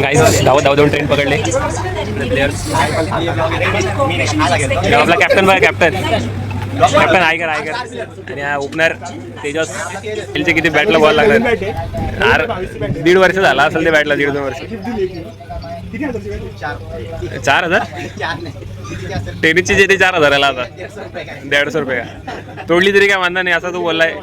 Guys धावत दोन train पकडले प्लेयर्स. आपला कॅप्टन बघा, कॅप्टन आयकर आणि हा ओपनर तेजस. त्यांचे किती बॅटला बॉल लागणार? 1.5 वर्ष झाला असेल ते बॅटला, 1.5-2 वर्ष. 4,000 टेनिसची जेथे 4,000ला आता 150 रुपये का तोडली तरी काय वांधा नाही असा तो बोललाय.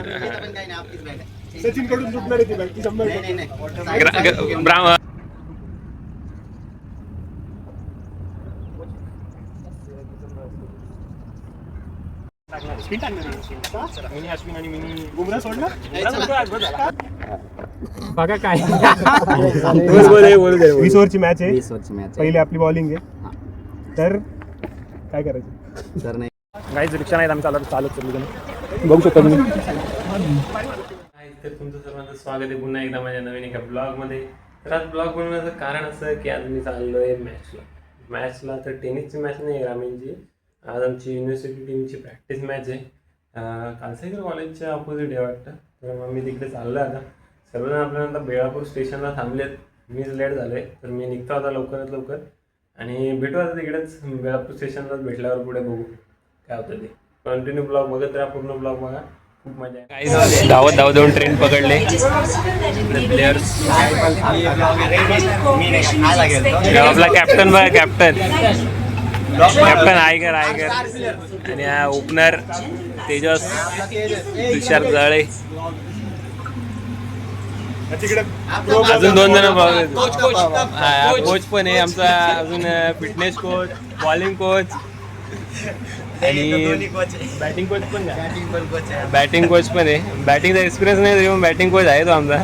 बघा काय 20 ओव्हरची मॅच आहे. पहिली आपली बॉलिंग आहे, तर काय करायचं सर? नाही गाईज रिक्षा नाहीत, आम्ही चालत बघू शकता तुम्ही. तर तुमचं सर्वांचं स्वागत आहे पुन्हा एकदा माझ्या नवीन एका ब्लॉगमध्ये. तर आज ब्लॉग बनवण्याचं कारण असं की आज मी चाललो आहे मॅचला. तर टेनिसची मॅच नाही आहे ग्रामीणची, आज आमची युनिव्हर्सिटी टीमची प्रॅक्टिस मॅच आहे. कालसेकर कॉलेजच्या अपोजिट आहे वाटतं. तर मग मी तिकडे चाललो आहे आता. सर्वजण आपल्यानंतर बेळापूर स्टेशनला थांबलेत, मीच लेट झालो आहे. तर मी निघतो आता लवकरात लवकर आणि भेटू आता तिकडेच बेळापूर स्टेशनलाच. भेटल्यावर पुढे बघू काय होतं ते. कंटिन्यू ब्लॉग बघत राहा, पूर्ण ब्लॉग बघा, खूप मजा आहे. काही धावत दोन ट्रेन पकडले प्लेयर्स. आपला कॅप्टन बघा, कॅप्टन आयकर आणि हा ओपनर तेजस तुषार जळे. अजून 2 जण कोच पण आहे आमचा, अजून फिटनेस कोच, बॉलिंग कोच आणि बॅटिंग कोच पण आहे. बॅटिंगचा एक्सपिरियन्स नाही तरी पण बॅटिंग कोच आहे तो आमचा.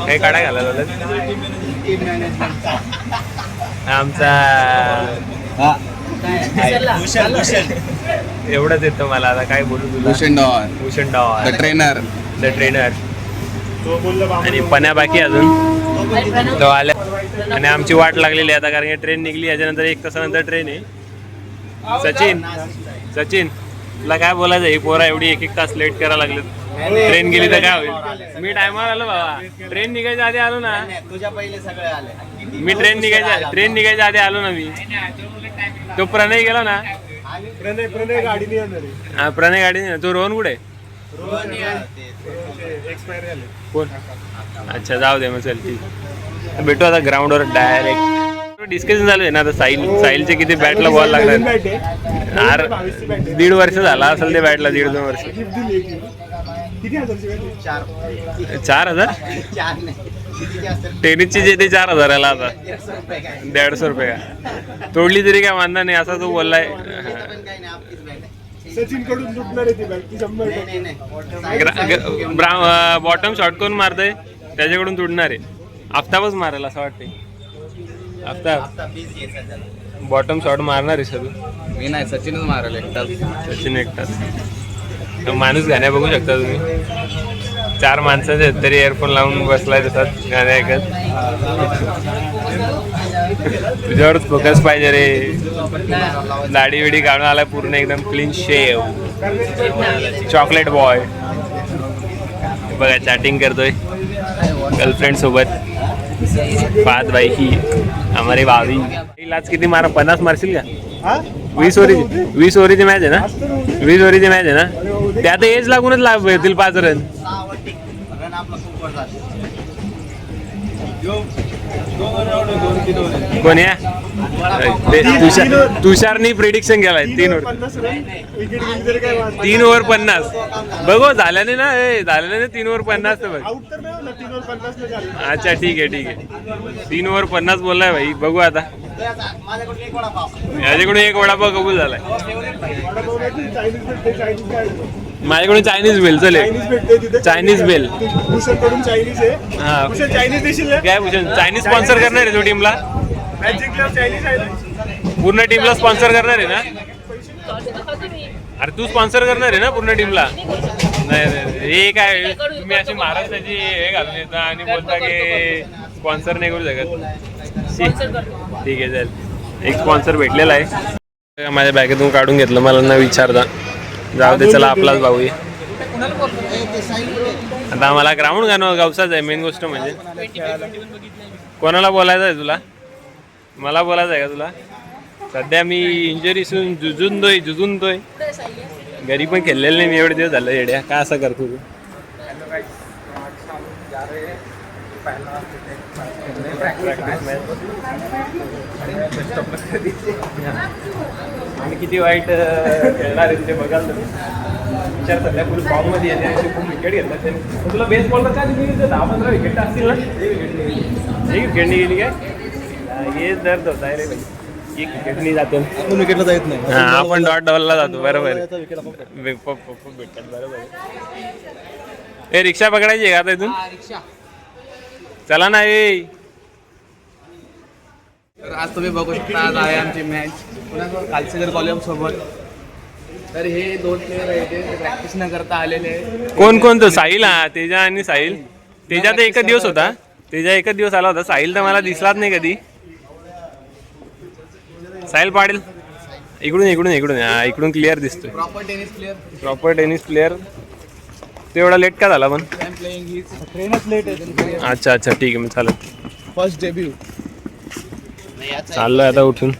काही काढा घालायला आमचा एवढंच येतं मला आता काय बोलू तुला. भूषण डॉन द ट्रेनर आणि पण्या बाकी अजून तो आल्या आणि आमची वाट लागलेली आता, कारण की ट्रेन निघली याच्यानंतर 1 तासानंतर ट्रेन आहे. सचिन तुला काय बोलायचं? ही पोरा एवढी 1-1 तास लेट करायला लागले. ट्रेन गेली तर काय होईल? मी टायमावर आलो बाबा, ट्रेन निघायच्या आधी आलो ना. तुझ्या पहिले सगळे आले. मी ट्रेन निघायच्या आधी आलो ना. मी तो प्रणय गेला ना. प्रणय गाडी नाही, प्रणय गाडी नाही. तो रोहन कुठे? कोण? अच्छा जाऊ दे मग, चल ठीक. भेटू आता ग्राउंडवर डायरेक्ट. डिस्कशन चालू आहे ना आता. साहिलचे किती बॅटला बॉल लागणार? 1.5 वर्ष झाला असेल ते बॅटला, 1.5-2 वर्ष. 4,000 टेनिसची जेथे 4,000ला आता 150 रुपये का तोडली तरी काय वांधा नाही असा तो बोललाय. सचिन कडून लुटणार आहे बॉटम शॉट कोण मारतंय त्याच्याकडून तुटणार आहे. आफ्ताबच मारेल असं वाटतंय. आफ्ताब बॉटम शॉट मारणार आहे सर. मी नाही, सचिनच मारल एकटाच. सचिन एकटाच. माणूस गाण्या बघू शकता तुम्ही. 4 माणसाचे आहेत तरी एअरफोन लावून बसलाय तसंच गाण्या ऐकत. तुझ्यावरच फोकस पाहिजे रे. दाढी विडी काढून आलाय पूर्ण एकदम क्लीन शेव. चॉकलेट बॉय बघा चॅटिंग करतोय गर्लफ्रेंड सोबत. पाहत बाई ही हमारी भावी. लाच किती मारा? 50 मारशील का? 20 ओव्हरची मॅच आहे ना. 20 ओव्हरची मॅच आहे ना. त्यात एज लागूनच लाभ येतील 5 रन. कोण या? तुषारनी प्रिडिक्शन केलाय 3 ओव्हर 50. बघू झाल्याने ना, झाल्याने 3 ओव्हर 50 तर बघ. अच्छा ठीक आहे. 3 ओव्हर 50 बोललाय भाई. बघू आता. माझ्याकडून 1 वडापाव कबूल झालाय. माझ्याकडून चायनीज बेल चले. चायनीज बेल. काय भूषण चायनीज स्पॉन्सर करणार आहे तो टीमला. पूर्ण टीमला स्पॉन्सर करणार आहे ना. अरे तू स्पॉन्सर करणार आहे ना पूर्ण टीमला. नाही हे काय तुम्ही अशी महाराष्ट्राची हे घालून येता आणि बोलता की स्पॉन्सर नाही करू शकत. ठीक आहे चल. एक स्पॉन्सर भेटलेला आहे. माझ्या बॅगेतून काढून घेतलं मला न विचारता. जाऊ दे चला, आपलाच भाऊ आहे. आता आम्हाला ग्राउंड गावचाच आहे मेन गोष्ट म्हणजे. कोणाला बोलायचं आहे तुला? मला बोलायचं आहे का तुला? सध्या मी इंजरीसून झुंजतोय. घरी पण खेळलेलं नाही मी एवढे दिवस झालं. येड्या का असं करतो तू? आणि किती वाईट खेळणार आहे ते बघाल तुम्ही. विचार सध्या फुल फॉर्म मध्ये येते आणि खूप विकेट घेतला त्यांनी. तुला बेस बॉलर काय 10-15 विकेट असतील ना? एक विकेट नाही गेली काय? हे दर्द होत आहे रे भाई. एक विकेट नाही जाते. आपण विकेटला जात नाही. हा आपण डॉट डॉलला जातो. बरोबर भेटतात. बरोबर. ए रिक्षा पकडायची का आता इथून? चला ना ए. तर आज तुम्ही बघू शकता आज आहे आमची मॅच पुन्हा कालचेकर कॉलेज सोबत. तर हे 2 प्लेयर आहे ते प्रॅक्टिस न करता आलेले आहे. कोण तो? साहिल. हा तेजा आणि साहिल. तेजा तर एकच दिवस होता. तेजा एकच दिवस आला होता. साहिल तर मला दिसलाच नाही कधी. साहिल पाटील इकडून हा इकडून क्लिअर दिसतोय. Proper tennis player. तो एवढा लेट का झाला पण? ट्रेनच लेट आहे. अच्छा ठीक आहे मग चालेल. First debut. चाललोय आता उठून.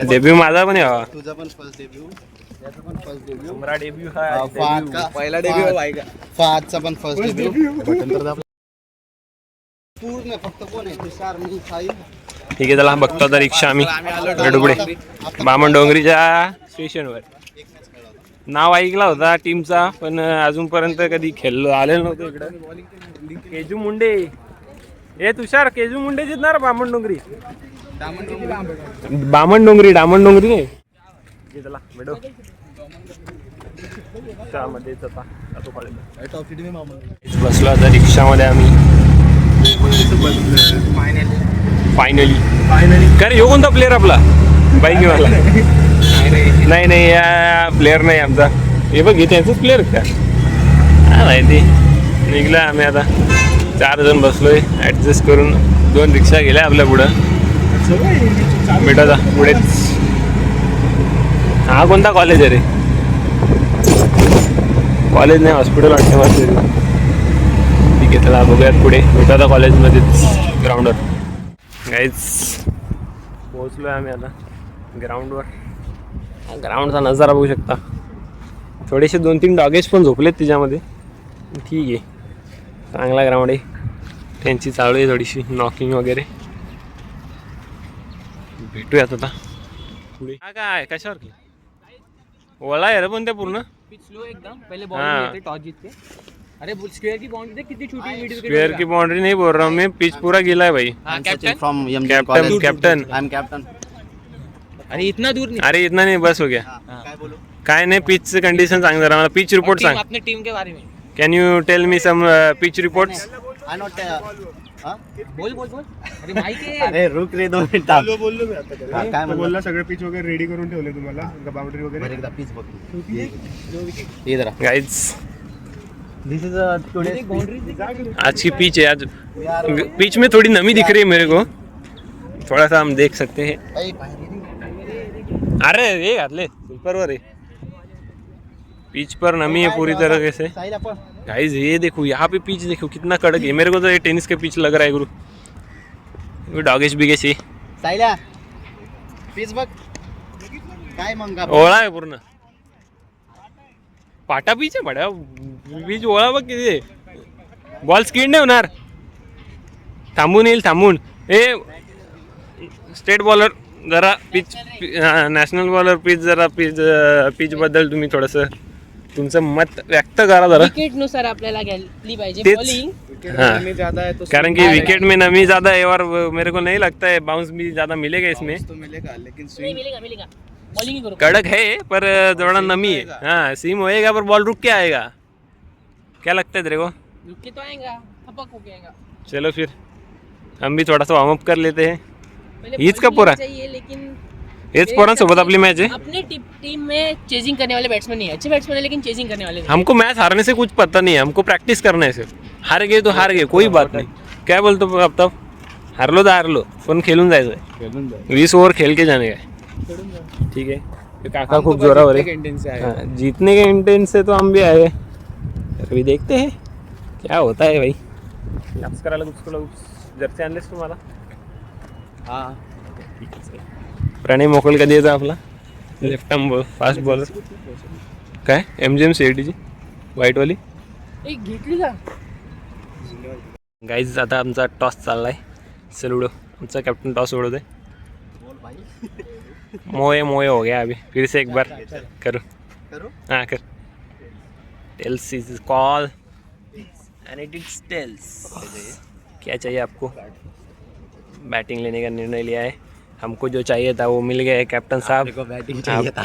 डेब्यू माझा पण यावा. तुझा पण फर्स्ट डेब्यू. याचा पण फर्स्ट डेब्यू. मेरा डेब्यू हा पहिला डेब्यू आहे का? फादचा पण फर्स्ट डेब्यू. पूर्ण फक्त कोण आहे? तुषार मी साहिल. ठीक आहे चला बघतो आता रिक्षा आम्ही गडुबडे बामण डोंगरीच्या स्टेशनवर. नाव ऐकला होता टीमचा पण अजूनपर्यंत कधी खेळलो आलेलो नव्हतो इकडं. केजू मुंडे. हे तुषार केजू मुंडे जितणार बामण डोंगरी. बामण डोंगरी नाही. चला भेटो मध्येच आता जातो कॉलेजला. बसलो आता रिक्षामध्ये आम्ही फायनली. काय ह्यो कोणता प्लेअर आपला बाईकवाला? नाही या प्लेअर नाही आमचा. हे बघ त्यांचंच प्लेअर का? हा माहिती. निघला आम्ही आता 4 जण बसलोय ॲडजस्ट करून. 2 रिक्षा गेल्या आपल्या पुढं. भेटा पुढेच. हा कोणता कॉलेज आहे रे? कॉलेज नाही हॉस्पिटल वाटतं मला. ठीक आहे चला बघूयात पुढे. भेटा आता कॉलेजमध्येच ग्राउंडवर. गाईज पोहोचलो आहे आम्ही आता ग्राउंडवर. ग्राउंडचा नजारा बघू शकता. थोडेसे 2-3 डॉगेज पण झोपलेत त्याच्यामध्ये. ठीक आहे चांगला ग्राउंड आहे. त्यांची चालू आहे थोडीशी नॉकिंग वगैरे. भेटूयात आता पुढे. हा काय कशावर की ओला आहे रे पण ते पूर्ण स्लो एकदम. पहले बॉल टॉस जीतते. अरे स्क्वायर की बाउंड्री देख कितनी छोटी वीडियो. स्क्वायर की बाउंड्री नहीं बोल रहा हूँ मैं. पिच पूरा गीला है भाई. From captain. I am captain. अरे इतना दूर नहीं. अरे इतना नहीं बस हो गया. काय बोलू? काय नाही पिच कंडिशन सांग जरा मला. पिच रिपोर्ट सांग. अपने टीम के बारे में can you tell me some pitch reports? I not. बोल. अरे माइक है. अरे रुक रे 2 मिनिट. बोललो मी आता त्याला. काय म्हणला? बोलला सगळे पिच वगैरे रेडी करून ठेवले तुम्हाला बाउंड्री वगैरे. एकदा प्लीज बघ. ये जरा. गाइस दिस इज टुडे आज की पिच है. आज पिच में थोड़ी नमी दिख रही है मेरे को. थोड़ा सा हम देख सकते हैं. अरे ये घातले सुपरवर है. पिच पर नमी है पूरी तरह से. गाइस ये देखो यहाँ पे पिच देखो कितना कड़क है. मेरे को तो ये टेनिस का पिच लग रहा है गुरु. डॉगेश बिगेश है. साहिला प्लीज बघ. काय मंगा ओळा आहे पूर्ण. पाटा पिच आहे पड्या. पिच ओळा बघ किती आहे. बॉल स्किड नाही होणार. थांबून येईल थांबून. हे स्टेट बॉलर जरा पिच नॅशनल बॉलर पिच जरा पिच बद्दल तुम्ही थोडंसं तुमचं मत व्यक्त करा जरा. विकेट नुसार आपल्याला घ्यायला पाहिजे तेच. बॉलिंग. हाँ कारण कि विकेट में नमी ज़्यादा है और मेरे को नहीं लगता है बाउंस भी ज़्यादा मिलेगा इसमें. तो मिलेगा लेकिन नहीं मिलेगा. बॉलिंग ही करो. कड़क है पर थोड़ा नमी है. हाँ सीम होएगा पर बॉल रुक के आएगा. क्या लगता है तेरे को? रुक के तो आएगा. थपक हो जाएगा. चलो फिर हम भी थोड़ा सा वार्म अप कर लेते हैं. पहले हीच का bowling पूरा चाहिए लेकिन हेच पोरांसोबत आपली मैच है. अपने टीम में चेजिंग करने वाले बैट्समैन नहीं है. अच्छे बैट्समैन है लेकिन चेजिंग करने वाले नहीं. हमको मैच हारने से कुछ पता नहीं है. हमको प्रैक्टिस करना है सिर्फ. हार गए तो हार गए कोई बात नहीं. काय बोलतो अब तब हारलो तो हारलो पण खेळून जायचं आहे. 20 ओव्हर खेल के जाने का. ठीक है. तो काका खूप जोरावर है. हाँ, जीतने के इंटेंट से तो हम भी आए. अभी देखते हैं क्या होता है भाई. लाप्स करायला कुछ जर्सी आणलेस तुम्हाला हा प्रणय मोकल कधी येतो आपला लेफ्ट आर्म फास्ट बॉलर काय MGM CITची व्हाईटवाली घेतली का गाईज आता आमचा टॉस चाललाय सलुडो आमचा कॅप्टन टॉस उडवतोय मोए मोए हो गया अभी फिर से एक बार करो हाँ कर tails is call and it is tails क्या चाहिए आपको बैटिंग लेने का निर्णय लिया है हमको जो चाहिए था वो मिल गया है कैप्टन साहब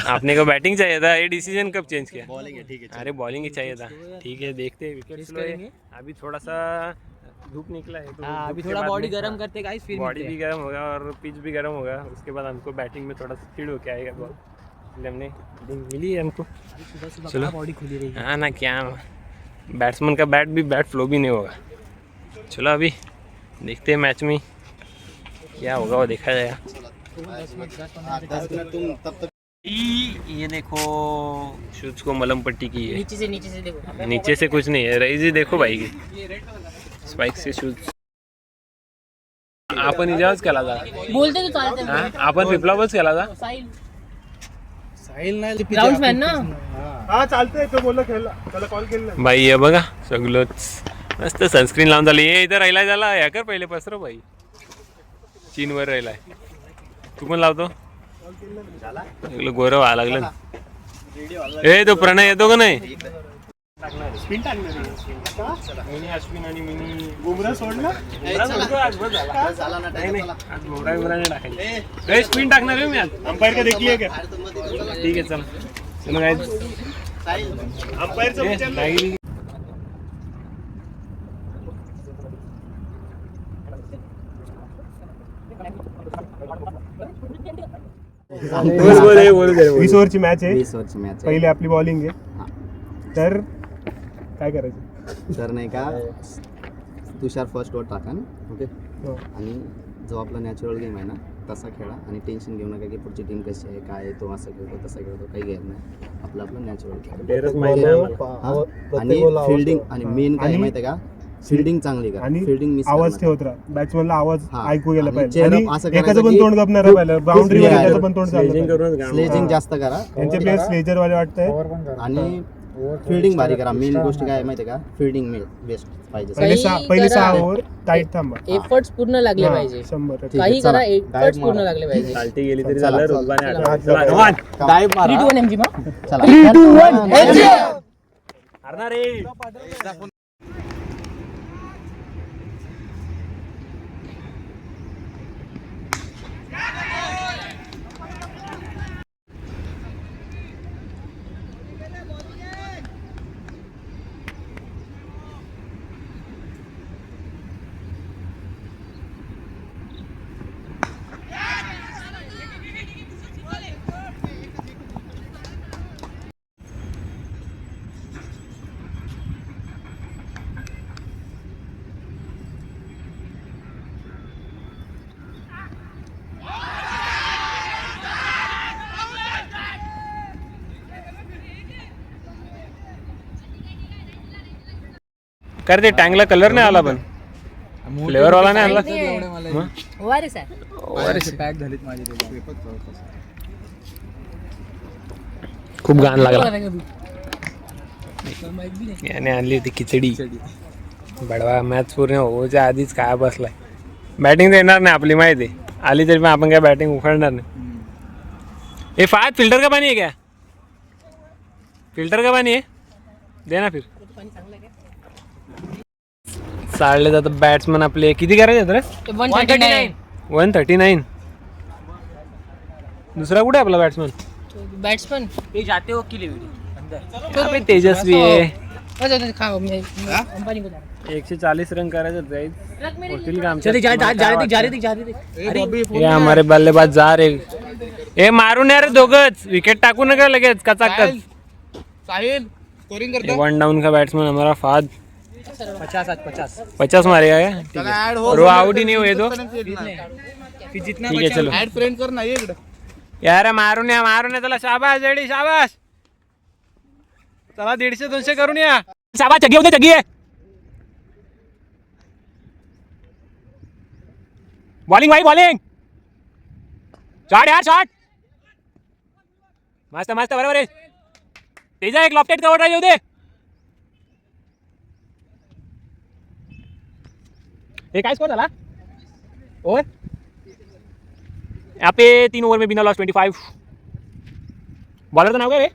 आपने को बैटिंग चाहिए था ये डिसीजन कब चेंज किया बॉलिंग है ठीक है अरे बॉलिंग ही चाहिए था ठीक है देखते हैं विकेट स्लो है अभी थोड़ा सा धूप निकला है तो अभी थोड़ा बॉडी गर्म करते गाइस फिर बॉडी भी गर्म होगा और पिच भी गर्म होगा उसके बाद हमको बैटिंग में थोड़ा सा स्पीड होके आएगा बॉल इसलिए हमने मिली है हमको चलो बॉडी खुली रहेगी हाँ ना क्या बैट्समैन का बैट फ्लो भी नहीं होगा चलो अभी देखते हैं मैच में क्या होगा वो देखा जाएगा ये देखो शूज को मलम पट्टी की है नीचे से देखो नीचे से कुछ नहीं है रईजी देखो भाई की स्पाइक से शूज आपण इजाज केला था बोलते तो चालते हाँ आपण पिपलाबच केला था साहिल नाही ग्राउंड्समॅन ना हा चालतंय तो बोलला खेळला त्याला कॉल केला बाई हे बघा सगळंच मस्त सनस्क्रीन लावून झाली हे इथं राहिला झाला या कर पहिले पसर बाई चीनवर राहिलाय तू पण लावतो गोरव व्हायला लागलं ए तो प्रणय येतो का नाही स्पिन टाकणार मिनी अश्विन आणि मिनी बुमरा सोडला स्पिन टाकणार आहे मी आज अंपायर का देखली आहे का ठीक आहे चला चला काय अंपायरचा विचार बोल 20 ओव्हरची मॅच आहे 20 ओव्हरची मॅच आहे. पहिले आपली बॉलिंग आहे हा. तर काय करायचं तर नाही का तुषार फर्स्ट ओव्हर टाका ना ओके हो. आणि जो आपला नॅचरल गेम आहे ना तसा खेळा आणि टेन्शन घेऊ नका की पुढची टीम कशी आहे काय आहे, तो असं खेळतो तसा खेळतो काही घेत नाही आपलं आपलं नॅचरल खेळ आणि फिल्डिंग आणि मेन काय आणि- माहिती आहे का फिल्डिंग चांगली करा आणि फिल्डिंग मिस आवाज ठेवत राहा बॅट्समॅनला आवाज हा. ऐकू गेला आणि पाहिजे चेहरा आणि असं करायचं एकाचं पण की तोंड गपणार पाहिजे बाउंड्री वर clear एकाचं पण तोंड चाललं पाहिजे. स्लेजिंग जास्त करा त्यांचे प्लेयर स्लेजर वाले वाटतंय आणि फिल्डिंग भारी करा मेन गोष्ट काय आहे माहिती आहे का फिल्डिंग बेस्ट पाहिजे पहिले 6 ओव्हर टाईट थांबा एफर्ट्स पूर्ण लागले हा, पाहिजे 100 ठीक आहे, काही चला. करा एफर्ट्स Dive पूर्ण मारा. लागले पाहिजे चालती गेली तरी चला, झालं चला, रुबाने चला. आठ. चला, come on. डाईव्ह मारा 3-2-1 MG मग चला 3-2-1 हरणार रे. कर ते टँगला कलर नाही आला पण फ्लेवर वाला नाही आणला वारे सर पॅक झालीत माझे खूप घाण लागला याने आणली होती खिचडी बडवा मॅच पूर्ण होच्या आधीच काय बसलाय बॅटिंग येणार नाही आपली माहिती आहे आली तरी पण आपण काय बॅटिंग उखाडणार नाही हे फाय फिल्टर का पाणी आहे क्या फिल्टर का पाणी आहे दे ना फिर चालले जातात बॅट्समन आपले किती करायचे रे 139 139 दुसरा कुठे आपला बॅट्समन बॅट्समन ये जाते हो किले अंदर तेजस्वी आहे कंपनी को 140 रन करायचे होतील का चले जा आमच्या रहे ये हमारे बल्लेबाज जा रे ए मारून या रे दोघच विकेट टाकू नका लगेच कचाकच साहिल स्कोरिंग करतो वन डाउन का बैट्समैन हमारा फाद 50 मारेगा क्या ठीक है ऐड और वो आउट ही नहीं हुए तो जितना ठीक है चलो ऍड फ्रेंड कर ना ये इकडे यार मारून या चला शाबाश रेडी शाबाश चला 150-200 करून या शाबाश जगी होते जगी बॉलिंग भाई बॉलिंग. शॉट यार शॉट. मस्त मस्त बरोबर आहे. तेजा एक लॉफ्टेड कव्हर राहील होते. हे काय स्कोर झाला ओव्हर. यहाँ पे 3 ओवर में बिना लॉस 25. बॉलर का नाम क्या है.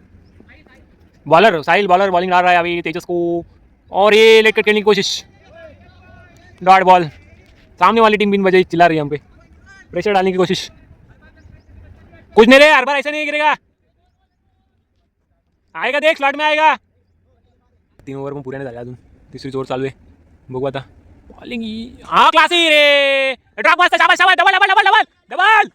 बॉलर साहिल बॉलर बॉलिंग डाल रहा है अभी तेजस को. और ये लेट कट खेलने की कोशिश. Dot ball. सामने वाली टीम बिन वजह चिल्ला रही है हम पे. प्रेशर डालने की कोशिश. कुछ नहीं रे हर बार ऐसा नहीं गिरेगा. आएगा देख स्लॉट में आएगा. 3 ओवर में पुऱ्याने झाले अजून. तिसरी ओवर चालू आहे. बघू आता बॉलिंग. हा क्लासी रे. ड्रॉप मस्त. शाबाश शाबाश. Double double double double double.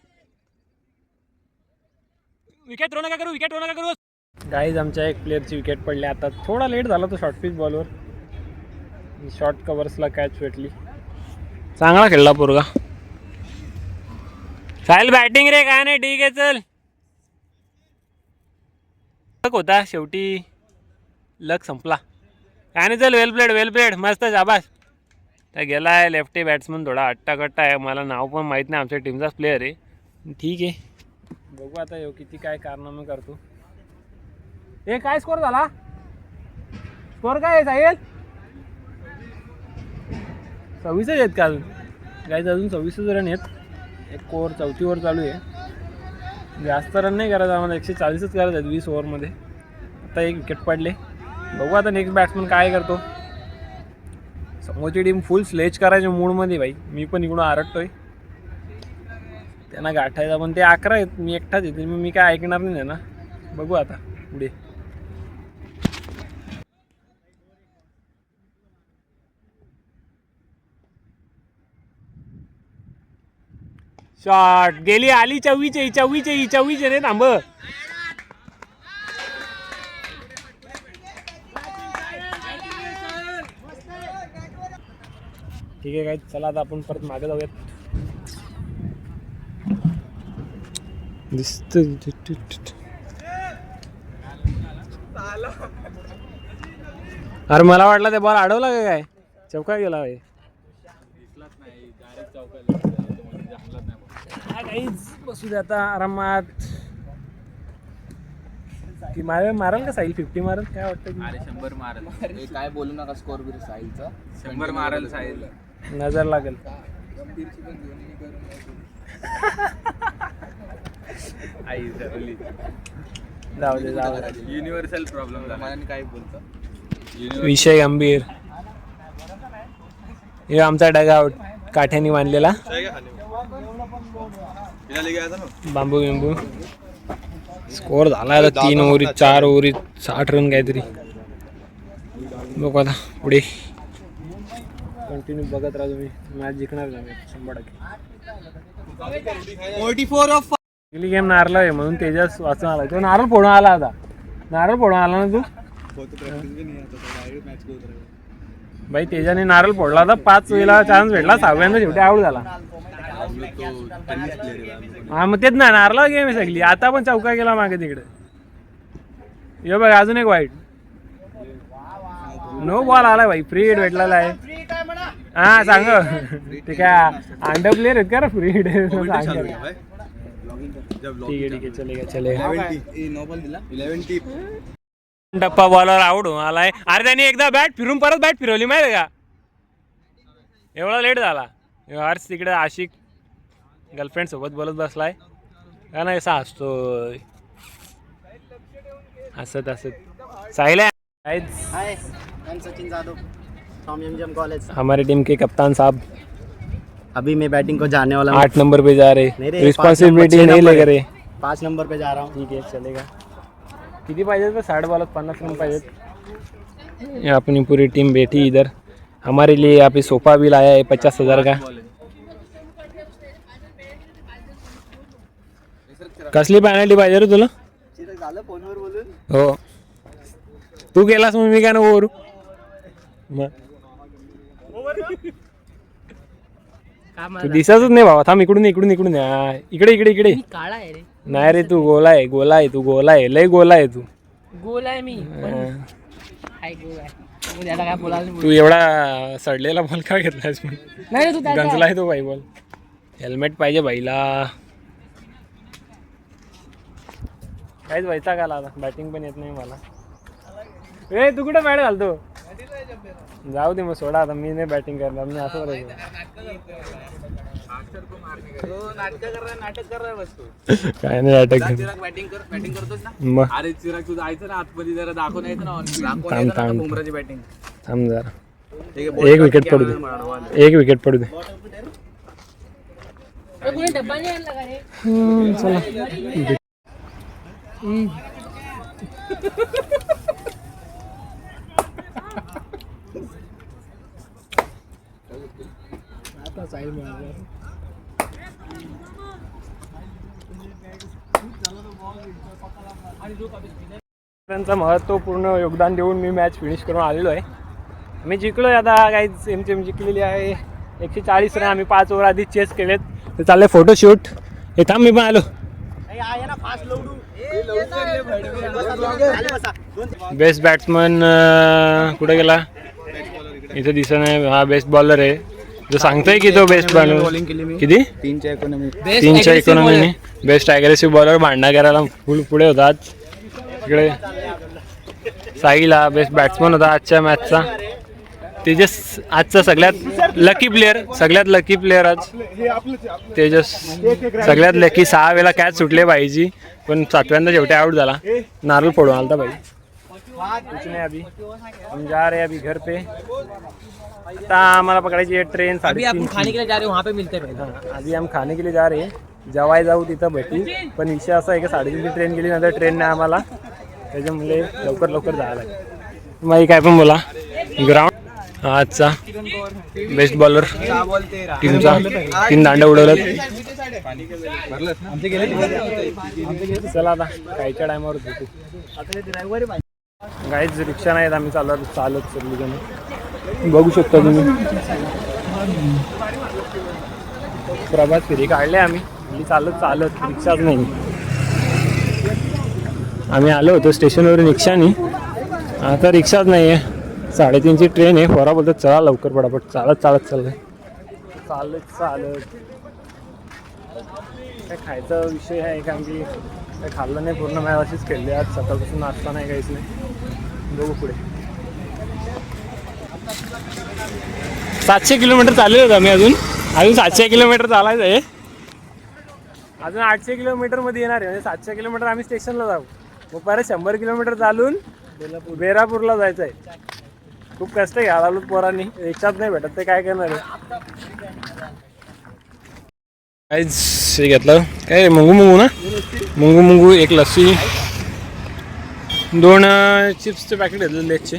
Wicket throw नका करू. विकेट थ्रो नका करू. गाईज आमच्या एक प्लेअरची विकेट पडली. आता थोडा लेट झाला तो शॉर्ट पिच बॉलवर. शॉर्ट कव्हर्सला कॅच भेटली. चांगला खेळला पोरगा. साहिल बॅटिंग रे काय नाही. ठीक आहे चल. लक होता शेवटी. लक संपला. काय नाही चल. वेल प्लेड मस्त शाबास. त्या गेला आहे लेफ्टी बॅट्समन. थोडा अट्टाकट्टा आहे. मला नाव पण माहीत नाही. आमच्या टीमचाच प्लेअर आहे. ठीक आहे बघू आता येऊ किती काय कारनामे करतो. हे काय स्कोर झाला. स्कोर काय आहे साहिल. 26 आहेत का अजून. गाईज अजून 26 रन आहेत. एक ओव्हर 4थी ओव्हर चालू आहे. जास्त रन नाही करायचं आम्हाला. 140च करायचं आहेत 20 ओव्हरमध्ये. आता एक विकेट पडले. बघू आता नेक्स्ट बॅट्समन काय करतो. समोरची टीम फुल स्लेज करायच्या मूडमध्ये भाई. मी पण इकडून आरटतोय. त्यांना गाठायचा पण ते 11 आहेत. मी एकटाच येते. मग मी काय ऐकणार नाही ना. बघू आता पुढे. शॉट गेली आली. 24 रे थांब. ठीक आहे काय. चला आता आपण परत मागे जाऊयात. दिसत अरे मला वाटलं ते बॉल अडवला का काय. चौका गेला भाई. बसू दे आता आरामात. ती मारेल का साहिल. 50 मारेल काय वाटतं. 100 मारेल. काय बोलू नका स्कोर बिर साहिलचा. 100 मारेल साहिल. नजर लागेल. आई जरली. जाऊ दे युनिव्हर्सल प्रॉब्लेम झाला. काय बोलतो. विषय गंभीर. हे आमचा डगआउट काठ्याने बांधलेला. बांबू बिंबू. स्कोर झाला आता 3 ओव्हरीत 4 ओव्हरीत 60 रन काहीतरी. बघू आता पुढे. कंटिन्यू बघत राहा तुम्ही. मॅच जिंकणार नाही 100%. पहिली गेम नारला आहे म्हणून तेजस वाचून आला. तो नारळ फोडून आला आता. नारळ फोडून आला ना तू. भाई तेजाने नारळ फोडला होता. 5 वेळा चान्स भेटला. 6व्यांदा शेवटी आऊट झाला. हा मग तेच ना. नारळा गेम आहे सगळी. आता पण चौका गेला मागे तिकडे. हे बघ अजून एक वाईट. नो बॉल आलाय भाई. फ्री हिट भेटलेला आहे. हा सांग. ते काय अंडर प्लेअर आहेत का रे. Free hit song. ठीक आहे चलेगा. टप्पा बॉलर आउट होऊन आलाय. अरे त्याने एकदा बॅट फिरून परत बॅट फिरवली माहिती का. एवढा लेट झाला. हर्ष तिकडे आशिक गर्लफ्रेंड सोबत बोलत बसलाय का नाही. असा हसतोय. हसत साहिल है. Sachin Jadhav from MGM college. हमारी टीम के कप्तान साहब. अभी मैं बैटिंग को जाने वाला हूँ. 8 नंबर पे जा रहे. नहीं रे, रिस्पॉन्सिबिलिटी 5 नहीं नंबर ले रहे. 5 नंबर पे जा रहा हूँ. ठीक है चलेगा. किती पाहिजेत. 60 बॉलत 50 रन पाहिजेत. ये अपनी पूरी टीम बैठी इधर. हमारे लिए यहाँ पे सोफा भी लाया है 50,000 का. कसली पेनल्टी पाहिजे रे तुला. झालं फोनवर बोलून. हो तू गेलास मग मी काय ना ओव्हर. तू दिसतच नाही भावा. थांब इकडून इकडे इकडे. काळा आहे रे. नाही रे तू गोला आहे. तू गोला आहे. लय गोला आहे तू. गोल आहे मी. हाय गोल आहे. त्याला काय बोलायला तू एवढा सडलेला बॉल का घेतलास. नाही तू गंजलाय तो भाई बॉल. हेल्मेट पाहिजे बाईला. काहीच व्हायचा का आता बॅटिंग पण येत नाही मला. ए तू कुठं बॅट घालतो? जाऊ दे मग सोडा आता, मी नाही बॅटिंग करणार. मी असं करायचं. काय नाही नाटक बॅटिंग करतोस ना. मग अरे चिराग तू जायचं ना आतमध्ये, जरा दाखवून यायचं ना. थांब. बुमराची बॅटिंग. थांब जरा. एक विकेट पडू दे. एक विकेट पडू दे. चला. त्यांचं महत्त्वपूर्ण योगदान देऊन मी मॅच फिनिश करून आलेलो आहे. मी जिंकलो आता. काही सेम जिंकलेली आहे. 140 रन आम्ही 5 ओव्हर आधी चेस केलेत. ते चाललंय फोटोशूट. हे थांब मी पण आलो. बेस्ट बॅट्समन कुठे गेला? इथं दिसत नाही. हा बेस्ट बॉलर आहे जो सांगतोय की तो बेस्ट बॉलर. किती? 3च्या इकॉनॉमीने बेस्ट अग्रेसिव्ह बॉलर. भांडणा करायला पुढे होता आज. इकडे साहिल हा बेस्ट बॅट्समन होता आजच्या मॅचचा. तेजस आजचा सगळ्यात लकी प्लेअर आज तेजस. सगळ्यात लकी. 6 वेळा कॅच सुटले पाहिजे पण 7व्यांदा शेवटी आउट झाला. नारळ फोडून आलता भाई. कुछ नहीं, अभी हम जा रहे हैं अभी घर पे. आता आम्हाला पकडायची आहे ट्रेन 3:30. खाने के लिए जा रहे वहाँ पे मिलते हैं. अभी हम खाने के लिए जा रहे हैं. जेवाय जाऊ तिथं भेटू. पण विषय असा आहे की 3:30 ट्रेन गेली नंतर ट्रेन नाही आम्हाला. त्याच्यामुळे लवकर जायला लागेल. माही काय पण बोला. ग्राउंड आजचा बेस्ट बॉलर टीमचा 3 दांडे उडवलं. चला आता कायच्या टायमावर भेटू. गाईच रिक्षा नाहीत. आम्ही चालत सगळी बघू शकता तुम्ही. प्रभात फेरी काढले आम्ही. चालत रिक्षाच नाही. आम्ही आलो होतो स्टेशनवरून रिक्षानी. आता रिक्षाच नाही आहे. 3:30ची ट्रेन आहे. पोरा बोलतात चला लवकर पटापट. चालत चाललंय. काय खायचा विषय आहे कारण की काय खाल्लं नाही. पूर्ण मॅच अशीच खेळली आज. सकाळपासून नाश्ता नाही, काहीच नाही. बघू पुढे. 700 किलोमीटर चालले होतो आम्ही. अजून 700 किलोमीटर चालायचं आहे. अजून 800 किलोमीटरमध्ये येणार आहे. म्हणजे 700 किलोमीटर आम्ही स्टेशनला जाऊ. मग परत 100 किलोमीटर चालून बेरापूरला जायचं आहे. खूप कष्ट घ्यायला लागलो पोरांनी. रिक्षाच नाही भेटत. ते काय करणार आहे. काहीच घेतलं काय मुंगू ना. मुंगू 1 लस्सी 2 चिप्सचे पॅकेट घेतले लेसचे.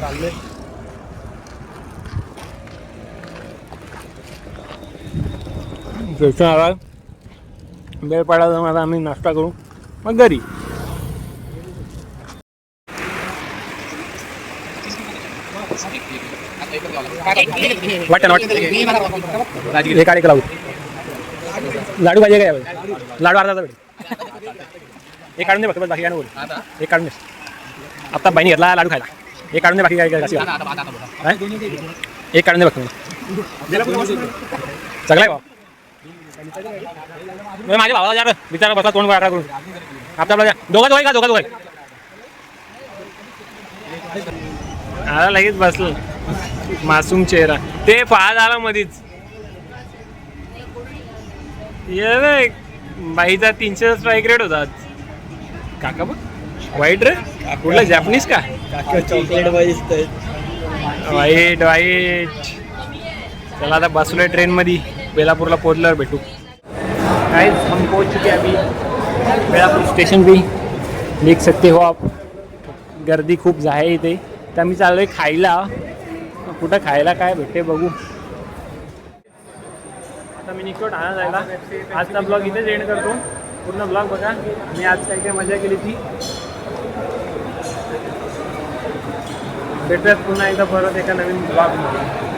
चालले स्टेशन आला. वेळ पडायला जाऊन आता आम्ही नाश्ता करू मग घरी. वाटतं हे काढे लावू. लाडू पाहिजे काय? लाडू अर्धा भेट. हे काढून दे बघ. बाकी काय बोल. हे काढून दे. आता बाईने घेतला लाडू खायला. हे काढून दे. बाकी काय एक काढून दे बघ. सगळं आहे भाऊ. माझ्या भावाला जा विचारा बसला तोंड वाटा करून. आपल्या दोघाच होय का? दोघाच होय. आला लगेच बसलं. मासूम चेहरा. ते पाहा झाला मधीच. ये बाईचा 300 स्ट्राईक रेट होता आज. काका बघ वाईट रे. कुठला जॅपनीज का? चॉकलेट वाईट. चला आता बसलोय ट्रेनमध्ये. बेलापूरला पोहोचल्यावर भेटू. गाइस हम पहुंच चुके हैं अभी बेलापूर स्टेशन पे. देख सकते हो आप. गर्दी खूप आहे इथे. तर मी चाललोय खायला. कुठं खायला काय भेटते बघू. आता मी निघतो ठाणा जायला. आजचा ब्लॉग इथेच एंड करतो. पूर्ण ब्लॉग बघा. मी आज काही काही मजा केली ती. भेटूयात पुन्हा एकदा परत एका नवीन ब्लॉगमध्ये.